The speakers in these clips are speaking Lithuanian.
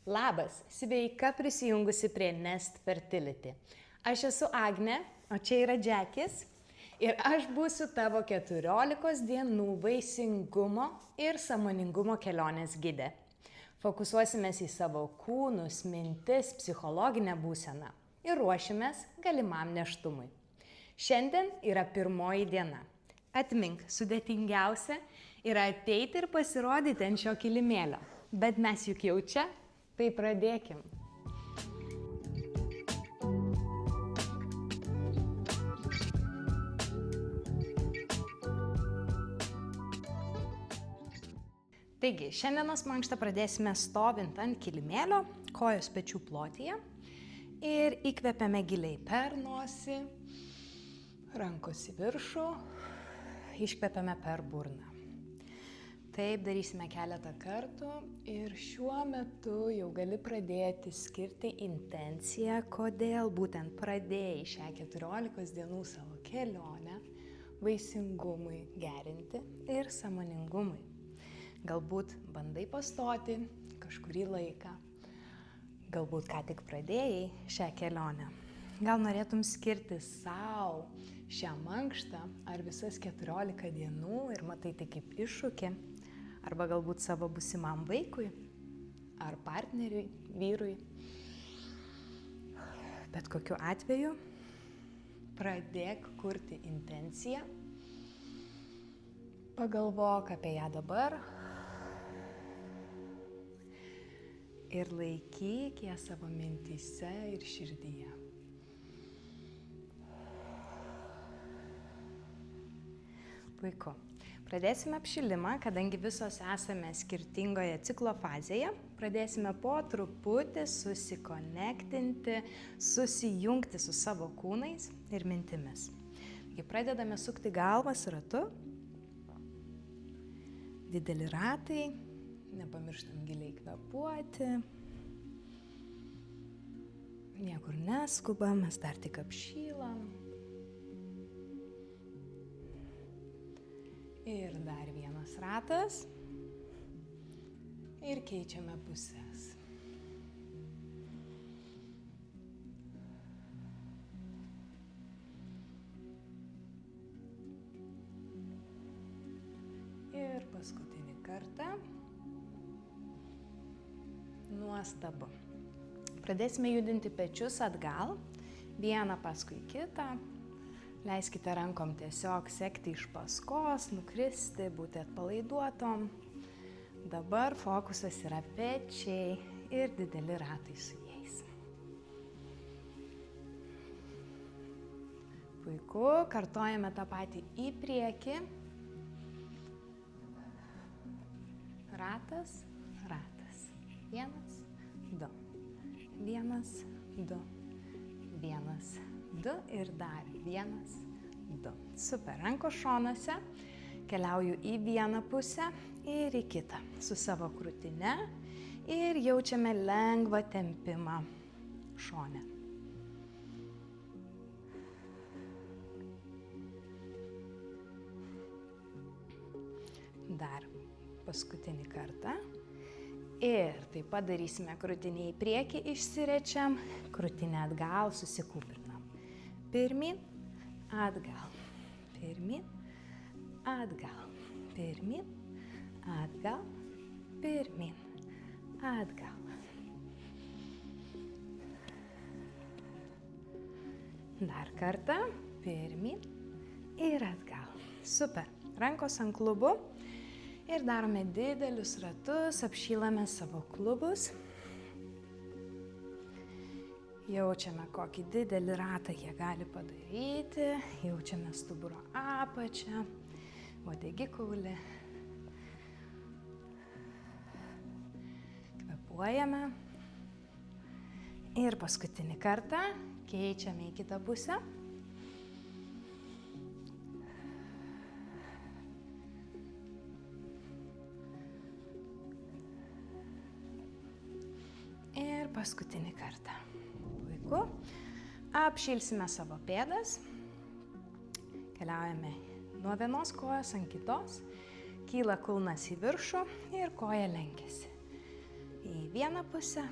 Labas, sveika prisijungusi prie Nest Fertility. Aš esu Agnė, o čia yra Džekis ir aš būsiu tavo 14 dienų vaisingumo ir sąmoningumo kelionės gidė. Fokusuosimės į savo kūnus, mintis, psichologinę būseną ir ruošimės galimam nėštumui. Šiandien yra pirmoji diena. Atmink, sudėtingiausia yra ateiti ir pasirodyti ant šio kilimėlio. Bet mes juk jau čia. Tai pradėkim. Taigi, šiandienos mankštą pradėsime stovint ant kilimėlio, kojos pečių plotyje ir įkvepiame giliai per nosį, rankos į viršų, iškvepiame per burną. Taip darysime keletą kartų ir šiuo metu jau gali pradėti skirti intenciją, kodėl būtent pradėjai šią 14 dienų savo kelionę vaisingumui gerinti ir sąmoningumui. Galbūt bandai pastoti kažkurį laiką, galbūt ką tik pradėjai šią kelionę. Gal norėtum skirti sau šią mankštą ar visas 14 dienų ir matai tai kaip iššūkį. Arba galbūt savo būsimam vaikui, ar partneriui, vyrui. Bet kokiu atveju pradėk kurti intenciją, pagalvok apie ją dabar ir laikyk ją savo mintyse ir širdyje. Puiku. Pradėsime apšilimą, kadangi visos esame skirtingoje ciklo fazėje. Pradėsime po truputį susikonektinti, susijungti su savo kūnais ir mintimis. Taigi pradedame sukti galvas ratu. Dideli ratai. Nepamirštam giliai kvėpuoti. Niekur neskubam, mes dar tik apšylam. Ir dar vienas ratas. Ir keičiame puses. Ir paskutinį kartą. Nuostabu. Pradėsime judinti pečius atgal. Vieną paskui kitą. Leiskite rankom tiesiog sekti iš paskos, nukristi, būti atpalaiduotom. Dabar fokusas yra pečiai ir dideli ratai su jais. Puiku, kartojame tą patį į priekį. Ratas, ratas. 1, 2. 1, 2. 1, 2 ir dar 1, 2. Super, rankos šonuose, keliauju į vieną pusę ir į kitą su savo krūtine ir jaučiame lengvą tempimą šone. Dar paskutinį kartą. Ir taip pat darysime krūtinę į priekį, išsirečiam, krūtinę atgal, susikūprinam. Pirmyn, atgal, pirmyn, atgal, pirmyn, atgal, pirmyn, atgal. Dar kartą, pirmyn ir atgal. Super, rankos ant klubų. Ir darome didelius ratus, apšylame savo klubus. Jaučiame, kokį didelį ratą jie gali padaryti. Jaučiame stuburo apačią, uodegikaulį. Kvėpuojame. Ir paskutinį kartą keičiame į kitą pusę. Ir paskutinį kartą. Puiku. Apšilsime savo pėdas. Keliaujame nuo vienos kojos ant kitos. Kyla kulnas į viršų ir koja lenkiasi. į vieną pusę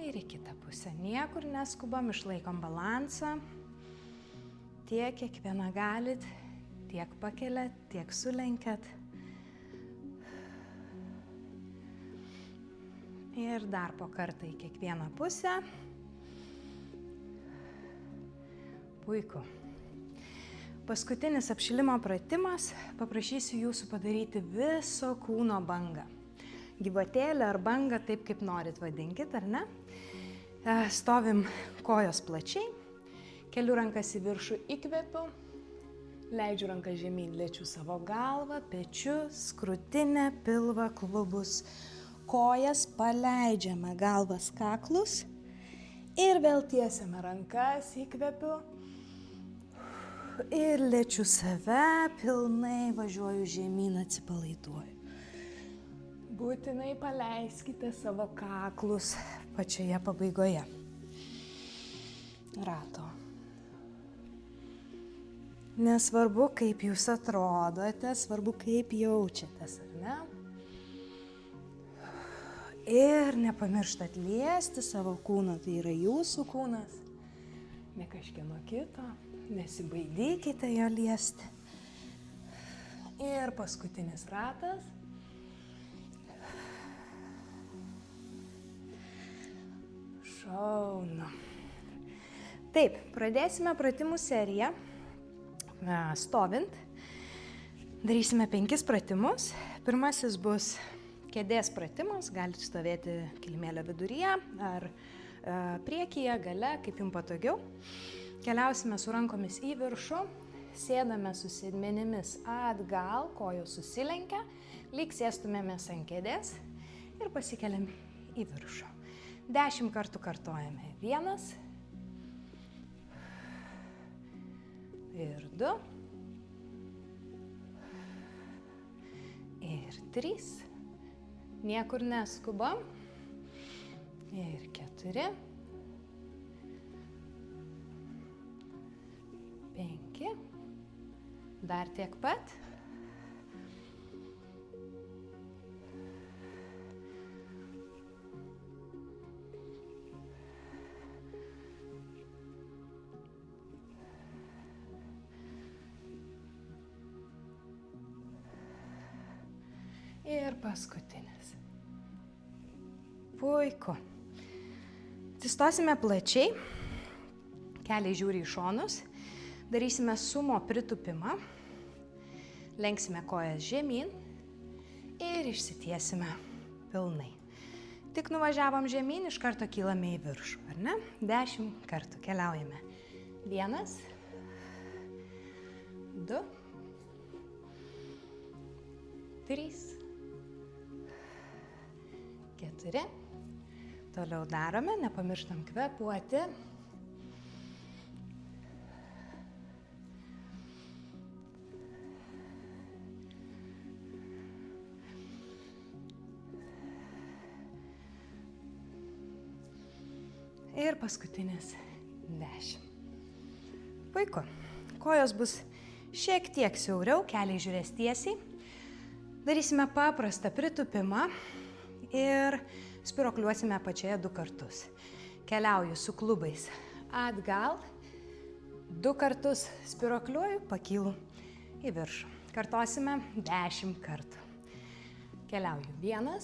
ir į kitą pusę. Niekur neskubam, išlaikom balansą. Tiek kiekvieną galit, tiek pakeliat, tiek sulenkiat. Ir dar po kartą į kiekvieną pusę. Puiku. Paskutinis apšilimo pratimas. Paprašysiu jūsų padaryti viso kūno bangą. Gyvatėlę ar bangą, taip kaip norit vadinkit, ar ne? Stovim kojos plačiai. Keliu rankas į viršų, įkvepiu. Leidžiu ranką žemyn, liečiu savo galvą, pečius, krūtinę, pilvą, klubus. Kojas paleidžiame, galvas kaklus. Ir vėl tiesiame rankas, įkvepiu. Ir liečiu save, pilnai važiuoju žemyn, atsipalaiduoju. Būtinai paleiskite savo kaklus pačioje pabaigoje rato. Nesvarbu, kaip jūs atrodote, svarbu, kaip jaučiatės, ar ne? Ir nepamirštat liesti savo kūno, tai yra jūsų kūnas, ne kažkieno kito, nesibaidykite jo liesti. Ir paskutinis ratas. Šaunu. Taip, pradėsime pratimų seriją. Stovint. Darysime 5 pratimus. Pirmasis bus kėdės pratimas, galite stovėti kilimėlio viduryje ar priekyje, gale, kaip jums patogiau. Keliausime su rankomis į viršų, sėdame su sėdmenimis atgal, kojos susilenkia, lyg sėstumėmės ant kėdės ir pasikeliam į viršų. 10 kartų kartojame. 1 ir 2 ir 3. Niekur neskubam. Ir 4. 5. Dar tiek pat. Ir paskutinis. Puiku. Atsistosime plačiai, keliai žiūri į šonus, darysime sumo pritūpimą, lenksime kojas žemyn ir išsitiesime pilnai. Tik nuvažiavom žemyn, iš karto kylame į viršų, ar ne? 10 kartų keliaujame. 1, 2, 3, 4. Toliau darome, nepamirštam kvėpuoti. Ir paskutinis 10. Puiku. Kojos bus šiek tiek siauriau, keliai žiūrės tiesiai. Darysime paprastą pritūpimą. Ir spirokliuosime apačioje 2 kartus. Keliauju su klubais atgal, 2 kartus spirokliuoju, pakylu į viršų. Kartosime 10 kartų. Keliauju 1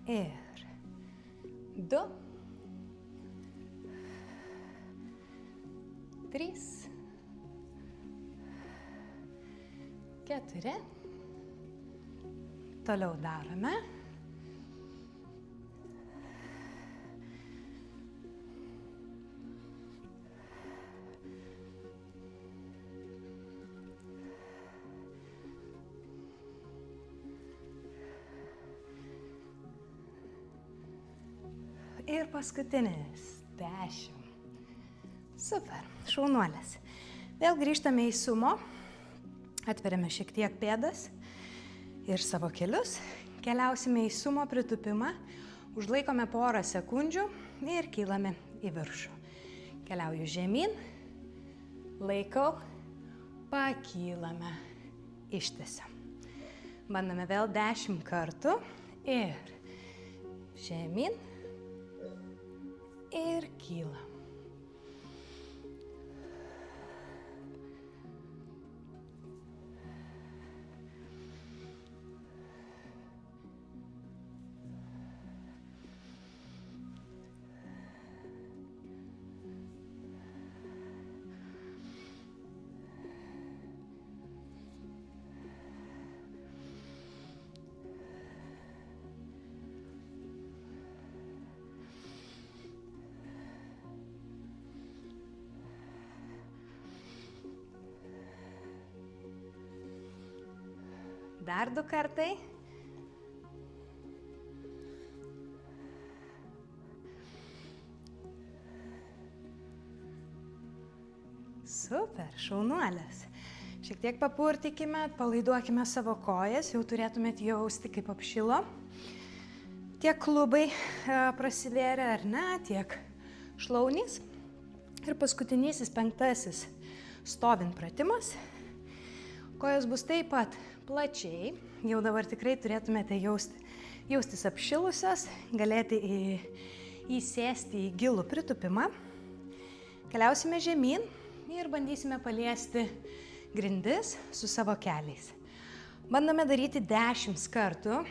ir 2, 3, 4. Toliau darome. Ir paskutinis 10. Super, šaunuolės. Vėl grįžtame į sumo, atveriame šiek tiek pėdas ir savo kelius, keliausime į sumo pritūpimą, užlaikome porą sekundžių ir kylame į viršų. Keliauju žemyn, laikau, pakylame, ištiesiam. Bandome vėl 10 kartų ir žemyn ir kyla. Dar 2 kartai. Super, šaunuolės. Šiek tiek papurtykime, palaiduokime savo kojas, jau turėtumėt jausti, kaip apšilo. Tiek klubai prasivėrė, ar ne, tiek šlaunys. Ir paskutinysis 5. stovint pratimas. Kojos bus taip pat plačiai, jau dabar tikrai turėtumėte jaustis apšilusios, galėti įsėsti į gilų pritūpimą. Keliausime žemyn ir bandysime paliesti grindis su savo keliais. Bandome daryti 10 kartų.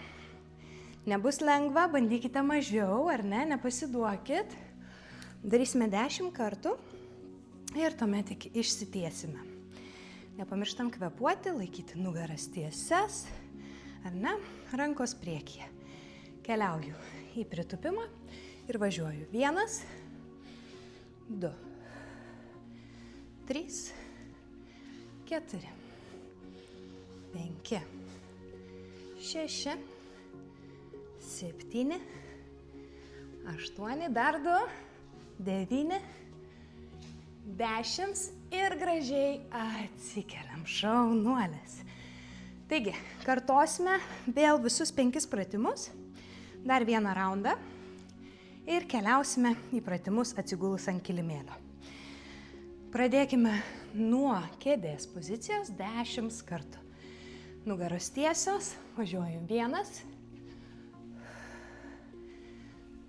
Nebus lengva, bandykite mažiau, ar ne, nepasiduokit. Darysime 10 kartų ir tuomet tik išsitiesime. Nepamirštam kvėpuoti, laikyti nugaras tiesias, ar ne, rankos priekyje. Keliauju į pritūpimą ir važiuoju. 1, 2, 3, 4, 5, 6, 7, 8, dar 2, 9, 10 ir gražiai atsikeliam, šaunuolės. Taigi, kartosime vėl visus 5 pratimus, dar vieną raundą ir keliausime į pratimus atsigulus ant kilimėlio. Pradėkime nuo kėdės pozicijos 10 kartų. Nugaros tiesios, važiuoju 1,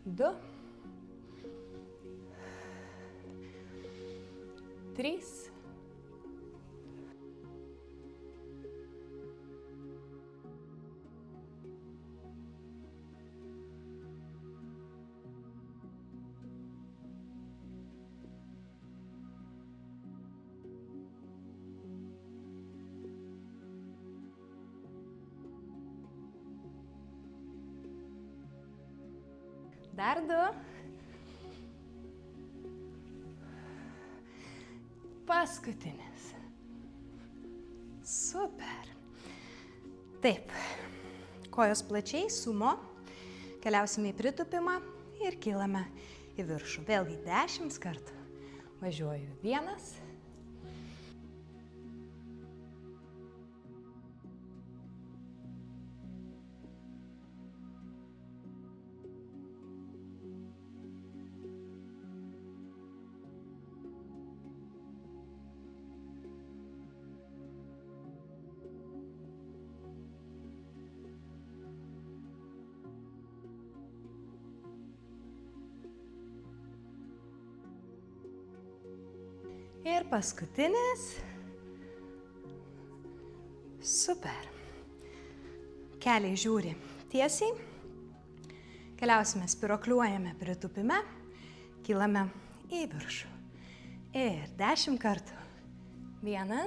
2, 3, 2, paskutinis. Super. Taip, kojos plačiai, sumo, keliausime į pritūpimą ir kylame į viršų. Vėlgi 10 kartų. Važiuoju 1, ir paskutinis. Super. Keliai žiūri tiesiai. Keliausime, spiruokliuojame pritūpime, kylame į viršų. Ir 10 kartų. 1,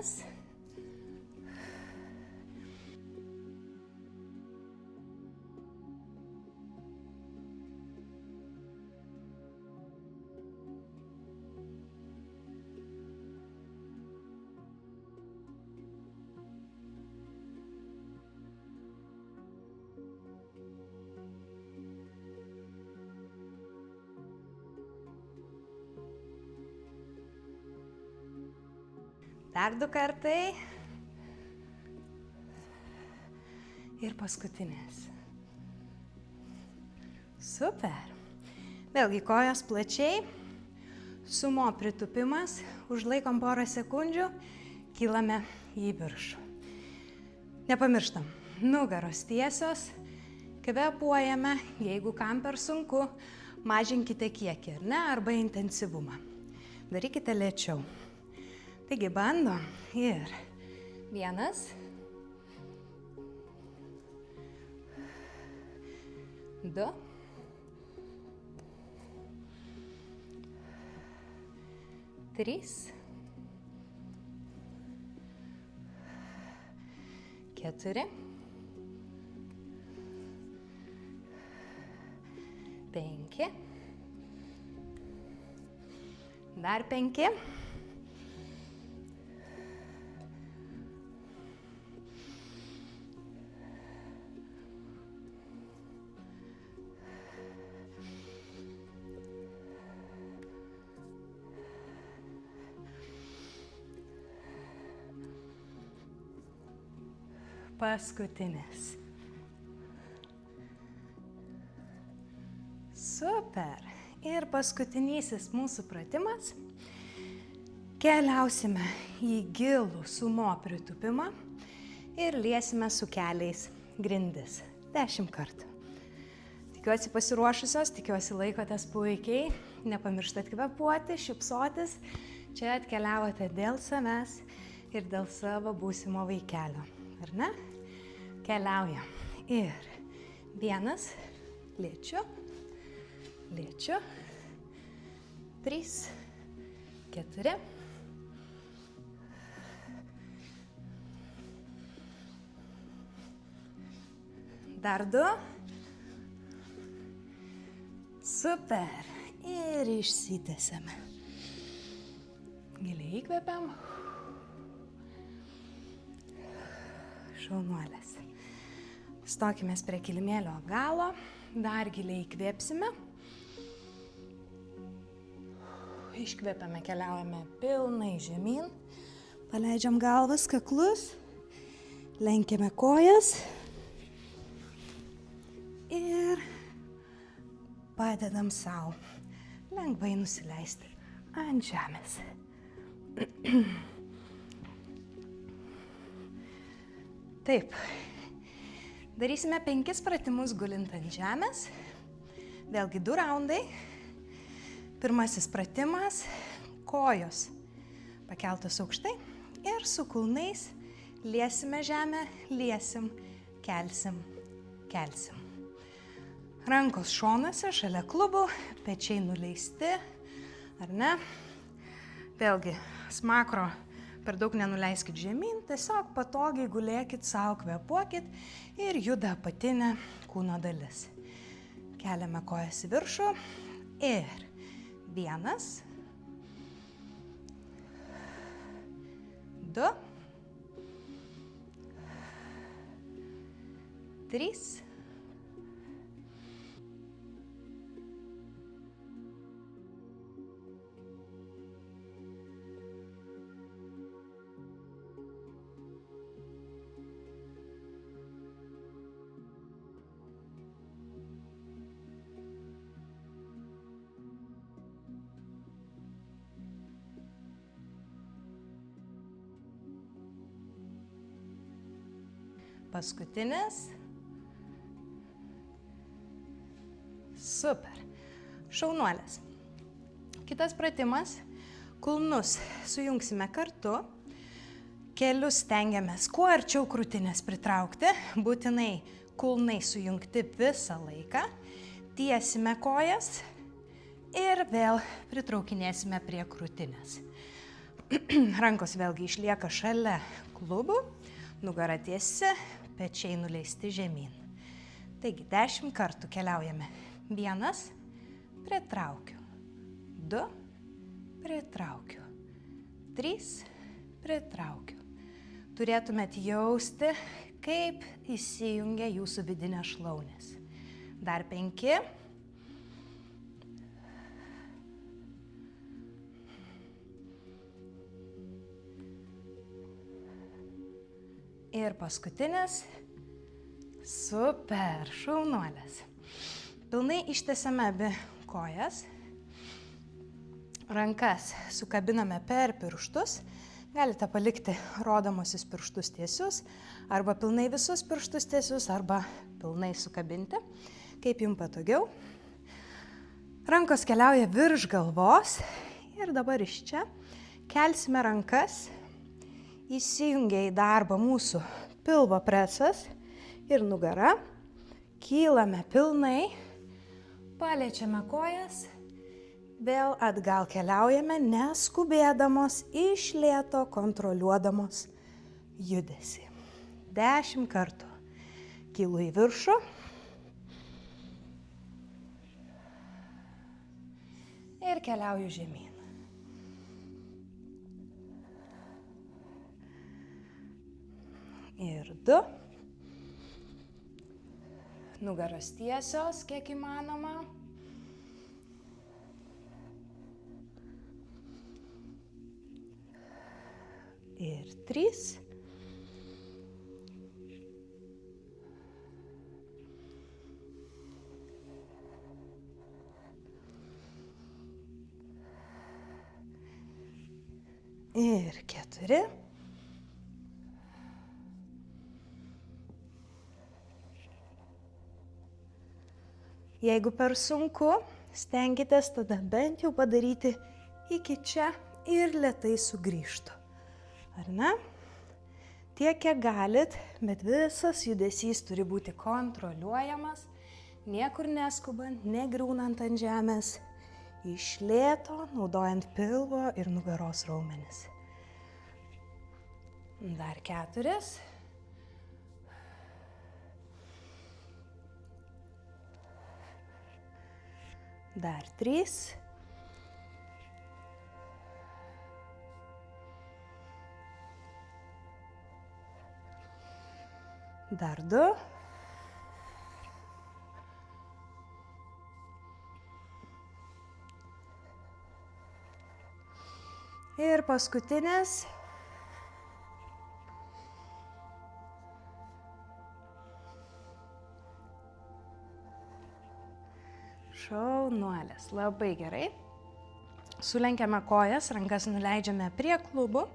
2 kartai. Ir paskutinis. Super. Vėlgi kojos plačiai. Sumo pritūpimas. Užlaikom porą sekundžių. Kylame į viršų. Nepamirštam. Nugaros tiesios. Kvėpuojame, jeigu kam per sunku, mažinkite kiekį, ar ne, arba intensyvumą. Darykite lėčiau. Taigi bandom ir 1, 2, 3, 4, 5, dar 5, 'Paskutinis. Super. Ir paskutinysis mūsų pratimas. Keliausime į gilų sumo pritūpimą ir liesime su keliais grindis. 10 kartų. Tikiuosi pasiruošusios, tikiuosi laikotės puikiai. Nepamirštat kvėpuoti, šypsotis. Čia atkeliavote dėl savęs ir dėl savo būsimo vaikelio. Ar ne? Keliaujam. Ir 1, lėčiu, lėčiu, 3, 4, dar 2, super, ir išsitęsiame. Giliai įkvepiam. Šaunuolės. Stokimės prie kilimėlio galo, dar giliai įkvėpsime. Iškvėpiame, keliaujame pilnai žemyn, paleidžiam galvas, kaklus, lenkiame kojas ir padedam sau lengvai nusileisti ant žemės. Taip, darysime 5 pratimus gulint ant žemės, vėlgi 2 raundai. Pirmasis pratimas, kojos pakeltos aukštai ir su kulnais liesime žemę, liesim, kelsim, kelsim. Rankos šonuose, šalia klubų, pečiai nuleisti, ar ne? Vėlgi, smakro per daug nenuleiskit žemyn, tiesiog patogiai gulėkit, sau kvėpuokit ir juda apatinė kūno dalis. Keliame kojas į viršų ir 1, 2, 3, 'Paskutinis. Super. Šaunuolės. Kitas pratimas. Kulnus sujungsime kartu. Kelius stengiamės kuo arčiau krūtinės pritraukti. Būtinai kulnai sujungti visą laiką. Tiesime kojas ir vėl pritraukinėsime prie krūtinės. Rankos vėlgi išlieka šalia klubų. Nugara tiesi, pečiai nuleisti žemyn. Taigi 10 kartų keliaujame. 1, pritraukiu. 2, pritraukiu. 3, pritraukiu. Turėtumėt jausti, kaip įsijungia jūsų vidinės šlaunės. Dar 5. Ir paskutinis. Super, šaunuolės. Pilnai ištiesiame abi kojas. Rankas sukabiname per pirštus. Galite palikti rodomosius pirštus tiesius, arba pilnai visus pirštus tiesius, arba pilnai sukabinti, kaip jums patogiau. Rankos keliauja virš galvos ir dabar iš čia kelsime rankas, įsijungia į darbą mūsų pilvo presas ir nugara, kylame pilnai, paliečiame kojas. Vėl atgal keliaujame, neskubėdamos, iš lėto kontroliuodamos judesį. 10 kartų. Kylu į viršų. Ir keliauju žemyn. Ir 2. Nugaros tiesios, kiek įmanoma. Ir 3. Ir 4. Jeigu per sunku, stenkitės tada bent jau padaryti iki čia ir lėtai sugrįžtų. Ar ne? Tiek, kiek galit, bet visas judesys turi būti kontroliuojamas, niekur neskubant, negriūnant ant žemės, iš lėto, naudojant pilvo ir nugaros raumenis. Dar 4. Dar 3. Dar 2. Ir paskutinis. Šaunuolės. Labai gerai. Sulenkiame kojas, rankas nuleidžiame prie klubų.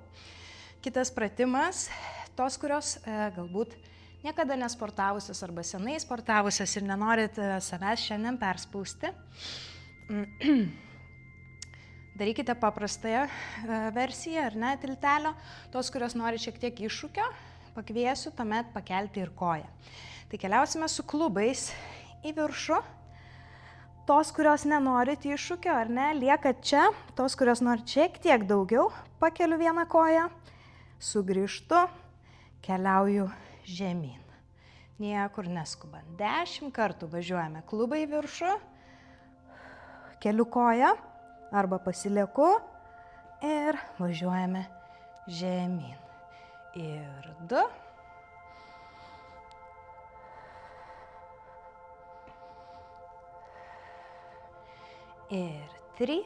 Kitas pratimas, tos, kurios galbūt niekada nesportavusios arba senai sportavusios ir nenorit savęs šiandien perspausti. Darykite paprastąją versiją, ar ne, tiltelio. Tos, kurios nori šiek tiek iššūkio, pakviesiu tuomet pakelti ir koją. Tai keliausime su klubais į viršų. Tos, kurios nenorit iššūkio, ar ne, lieka čia. Tos, kurios nori šiek tiek daugiau, pakeliu vieną koją, sugrįžtu, keliauju žemyn. Niekur neskubant. 10 kartų važiuojame klubai į viršų, keliu koją arba pasilieku ir važiuojame žemyn. Ir 2. Ir 3.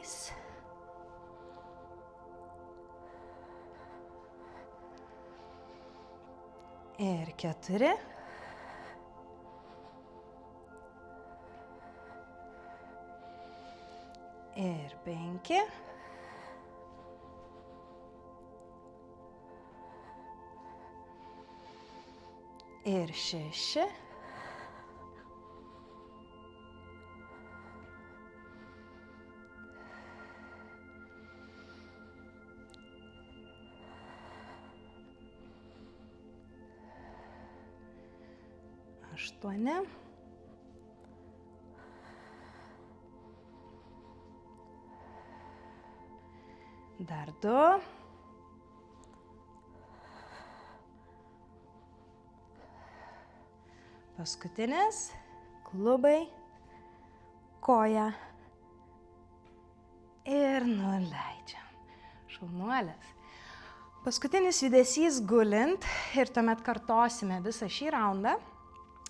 Ir 4. Ir 5. Ir 6. Aštuoni. Dar 2. Paskutinis. Klubai. Koja. Ir nuleidžiam. Šaunuolės. Paskutinis judesys gulint ir tuomet kartosime visą šį raundą.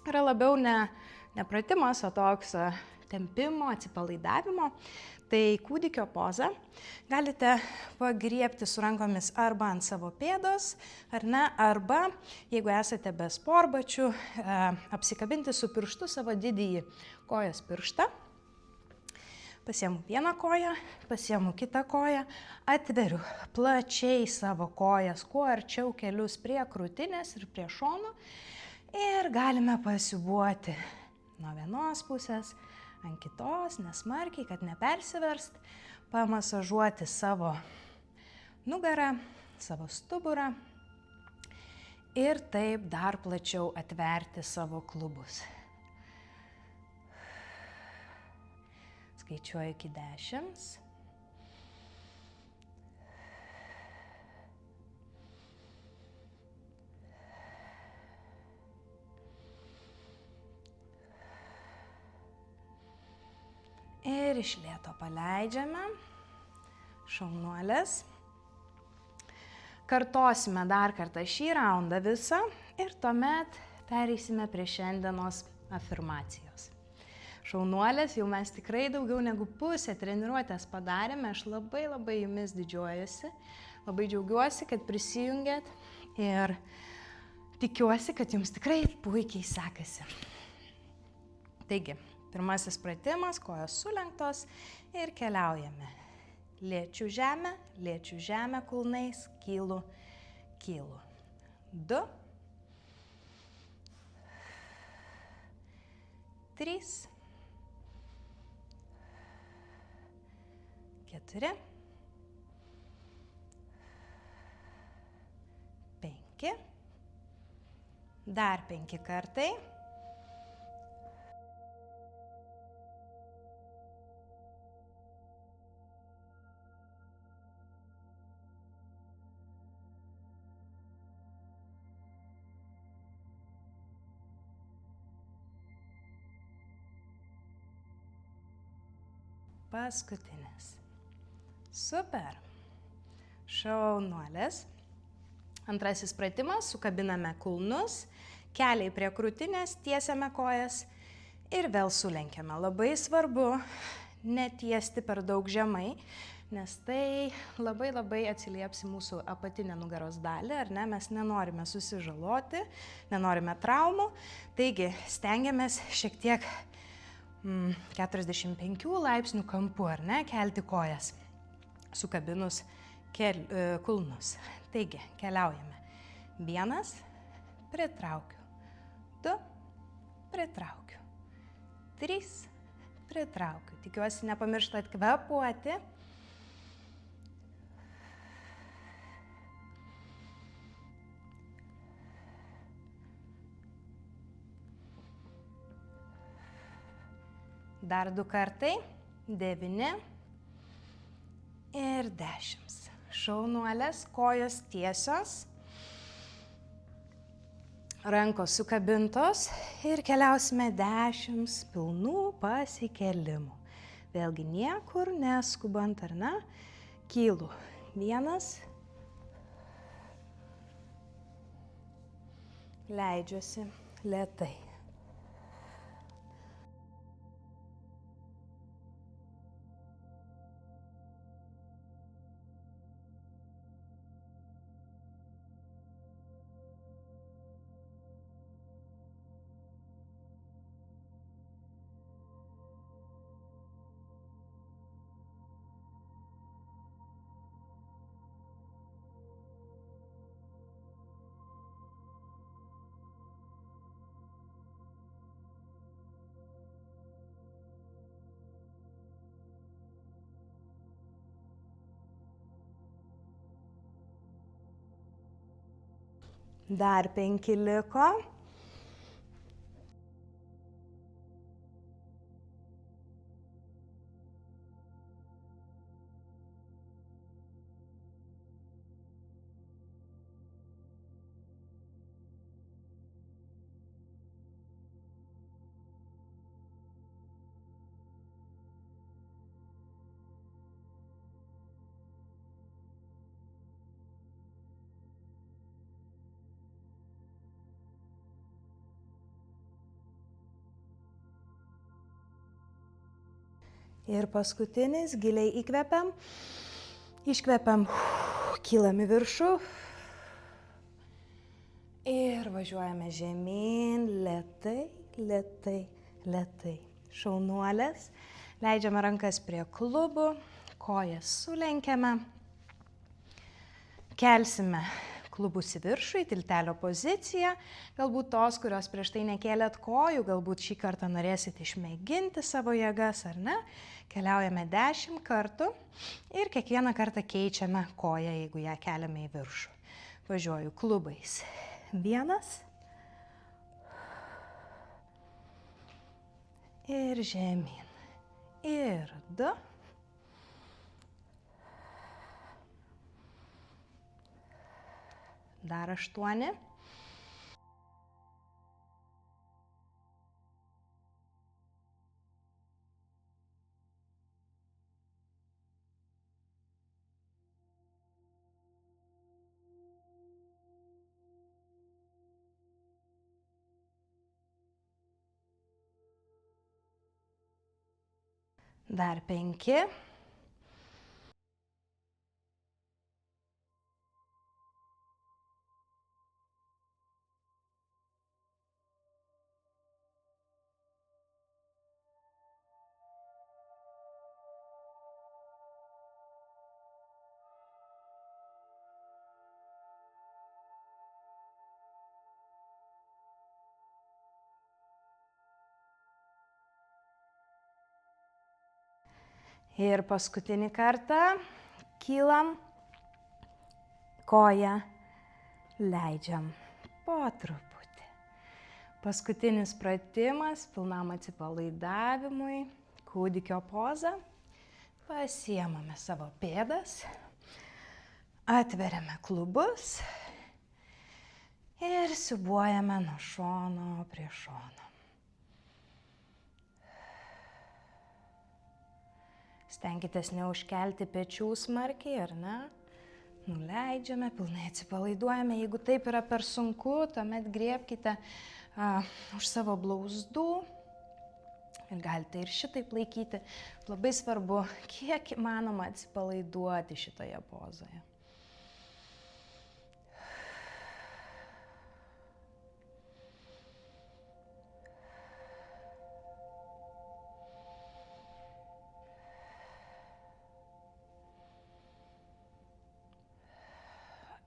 Yra labiau ne pratimas, o toks tempimo, atsipalaidavimo. Tai kūdikio poza. Galite pagriebti su rankomis arba ant savo pėdos, ar ne, arba, jeigu esate be sportbačių, apsikabinti su pirštu savo didįjį kojos pirštą. Pasiemu vieną koją, pasiemu kitą koją, atveriu plačiai savo kojas, kuo arčiau kelius prie krūtinės ir prie šonų. Ir galime pasiūbuoti nuo vienos pusės ant kitos, nesmarkiai, kad nepersiverst, pamasažuoti savo nugarą, savo stuburą ir taip dar plačiau atverti savo klubus. Skaičiuoju iki 10. Ir iš lėto paleidžiame. Šaunuolės. Kartosime dar kartą šį raundą visą ir tuomet pereisime prie šiandienos afirmacijos. Šaunuolės, jau mes tikrai daugiau negu pusę treniruotės padarėme, aš labai jumis didžiuojuosi, labai džiaugiuosi, kad prisijungėt ir tikiuosi, kad jums tikrai puikiai sekasi. Taigi, pirmasis pratimas, kojos sulenktos ir keliaujame. Lėčiu žemę kulnais, kylu, kylu. 2, 3, 4, 5, dar 5 kartai. Paskutinis. Super. Šaunuolės. Antrasis pratimas, sukabiname kulnus, keliai prie krūtinės, tiesiame kojas ir vėl sulenkiame. Labai svarbu netiesti per daug žemai, nes tai labai atsilieps į mūsų apatinę nugaros dalį, ar ne? Mes nenorime susižaloti, nenorime traumų, taigi stengiamės šiek tiek 45 laipsnių kampu, ar ne, kelti kojas, sukabinus kulnus. Taigi, keliaujame. 1, pritraukiu. 2, pritraukiu. 3, pritraukiu. Tikiuosi, nepamirštat kvėpuoti. Dar 2 kartai, 9 ir 10. Šaunuolės, kojos tiesios, rankos sukabintos ir keliausime 10 pilnų pasikelimų. Vėlgi niekur neskubant, ar ne? Kylu. 1. Leidžiuosi lėtai. Dar 5 liko. Ir paskutinis, giliai įkvepiam, iškvepiam, kylam į viršų ir važiuojame žemyn, lėtai, lėtai, lėtai. Šaunuolės, Leidžiame rankas prie klubų, kojas sulenkiame. Kelsime klubus į viršų, į tiltelio poziciją. Galbūt tos, kurios prieš tai nekėlėt kojų, galbūt šį kartą norėsit išmėginti savo jėgas ar ne. Keliaujame 10 kartų ir kiekvieną kartą keičiame koją, jeigu ją keliame į viršų. Važiuoju klubais. 1. Ir žemyn. Ir 2. Dar 8. Dar 5. Ir paskutinį kartą kylam, koją leidžiam po truputį. Paskutinis pratimas pilnam atsipalaidavimui, kūdikio poza. Pasiemame savo pėdas, atveriame klubus ir siūbuojame nuo šono prie šono. Stenkitės neužkelti pečių smarkiai, ar ne? Nuleidžiame, pilnai atsipalaiduojame. Jeigu taip yra per sunku, tuomet griebkite už savo blauzdų. Ir galite ir šitaip laikyti. Labai svarbu, kiek įmanoma atsipalaiduoti šitoje pozoje.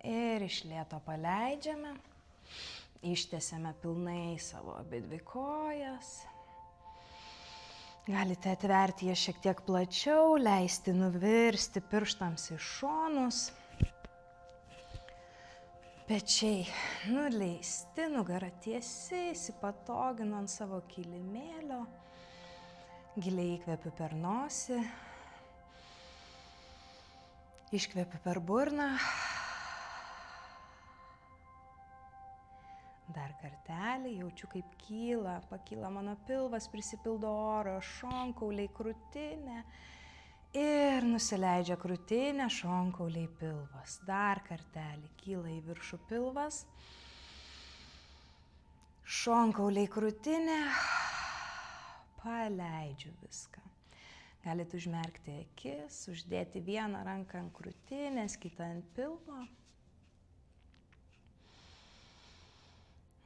Ir iš lėto paleidžiame, ištiesiame pilnai savo abidvi kojas. Galite atverti jas šiek tiek plačiau, leisti nuvirsti pirštams į šonus. Pečiai nuleisti, nugara tiesi, įsipatoginu ant savo kilimėlio. Giliai įkvepiu per nosį, iškvepiu per burną. Dar kartelį, jaučiu kaip pakyla mano pilvas, prisipildo oro, šonkauliai, krūtinė ir nusileidžia krūtinė, šonkauliai, pilvas. Dar kartelį, kyla į viršų pilvas, šonkauliai, krūtinė, paleidžiu viską. Galite užmerkti akis, uždėti vieną ranką ant krūtinės, kitą ant pilvo.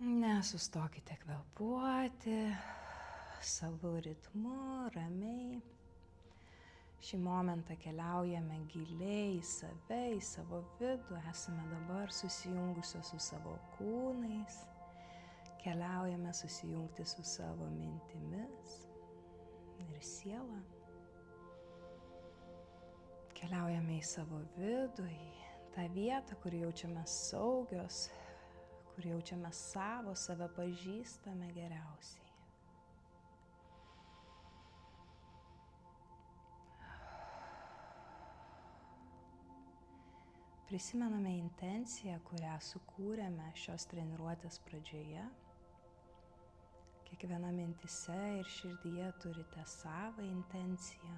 Nesustokite kvėpuoti savo ritmu, ramiai. Šį momentą keliaujame giliai į save, į savo vidų. Esame dabar susijungusios su savo kūnais. Keliaujame susijungti su savo mintimis ir siela. Keliaujame į savo vidų, į tą vietą, kur jaučiame saugios, kur jaučiame save pažįstame geriausiai. Prisimename intenciją, kurią sukūrėme šios treniruotės pradžioje. Kiekviena mintyse ir širdyje turite savą intenciją.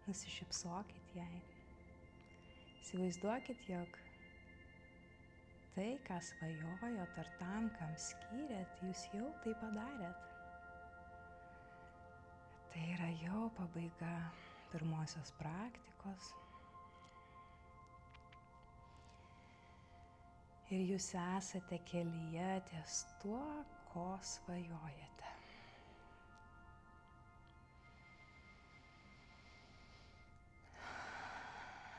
Nusišypsokit jai. Įsivaizduokit, jog tai, ką svajojot, ar tam, kam skyrėt, jūs jau tai padarėt. Tai yra jau pabaiga pirmosios praktikos. Ir jūs esate kelyje ties tuo, ko svajojate.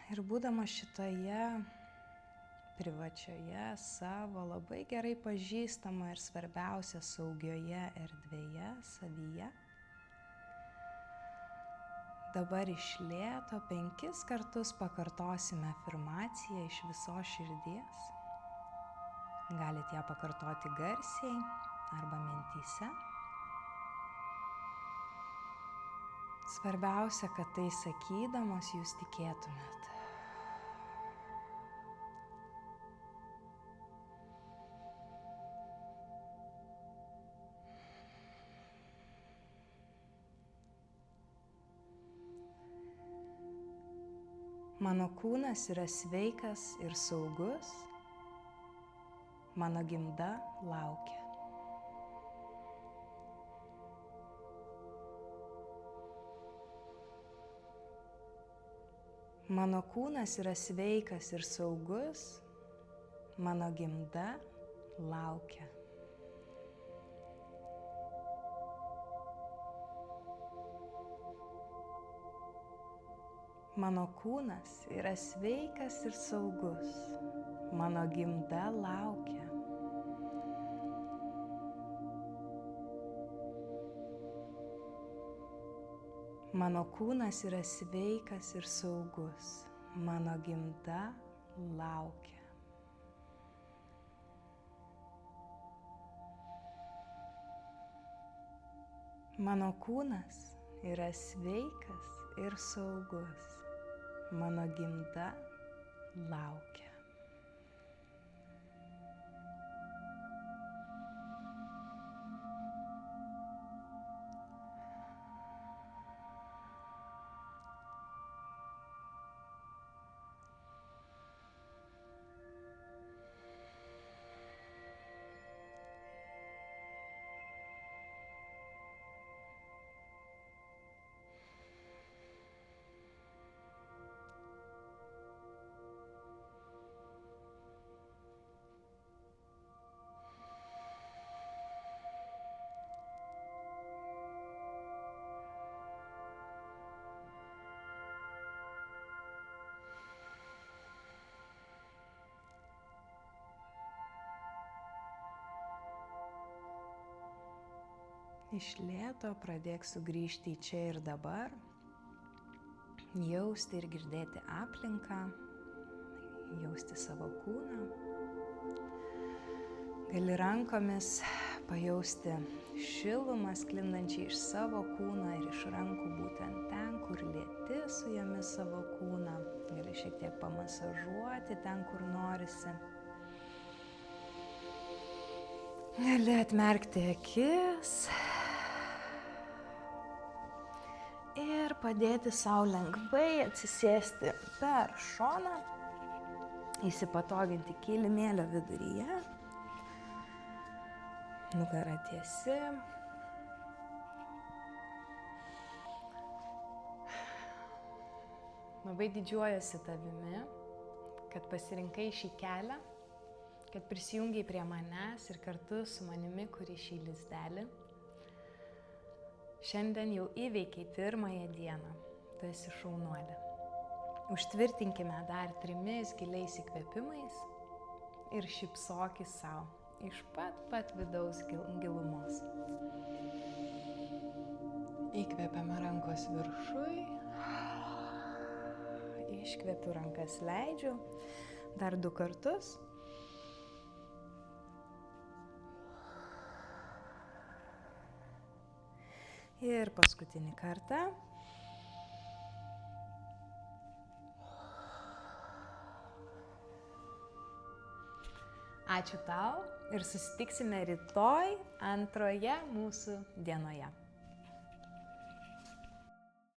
Ir būdamas šitoje privačioje, savo, labai gerai pažįstama ir svarbiausia saugioje erdvėje, savyje, dabar iš lėto 5 kartus pakartosime afirmaciją iš visos širdies. Galite ją pakartoti garsiai arba mintyse. Svarbiausia, kad tai sakydamos jūs tikėtumėt. Mano kūnas yra sveikas ir saugus, mano gimda laukia. Mano kūnas yra sveikas ir saugus, mano gimda laukia. Mano kūnas yra sveikas ir saugus, mano gimda laukia. Mano kūnas yra sveikas ir saugus, mano gimda laukia. Mano kūnas yra sveikas ir saugus, mano gimda laukia. Iš lėto pradėk sugrįžti į čia ir dabar, jausti ir girdėti aplinką, jausti savo kūną. Gali rankomis pajausti šilumą sklindančią iš savo kūno ir iš rankų būtent ten, kur lieti su jomis savo kūną. Gali šiek tiek pamasažuoti ten, kur norisi. Gali atmerkti akis ir padėti sau lengvai atsisėsti per šoną, įsipatoginti kilimėlio viduryje, nugara tiesi. Labai didžiuojuosi tavimi, kad pasirinkai šį kelią, kad prisijungiai prie manęs ir kartu su manimi kuri šį lizdelį. Šiandien jau įveikiai 1 dieną, tu esi šaunuolė. Užtvirtinkime dar 3 giliais įkvėpimais ir šypsokis sau iš pat vidaus gilumos. Įkvepiame rankos viršui, iškvepiu rankas, leidžiu, dar 2 kartus. Ir paskutinį kartą. Ačiū tau ir susitiksime rytoj 2 mūsų dienoje.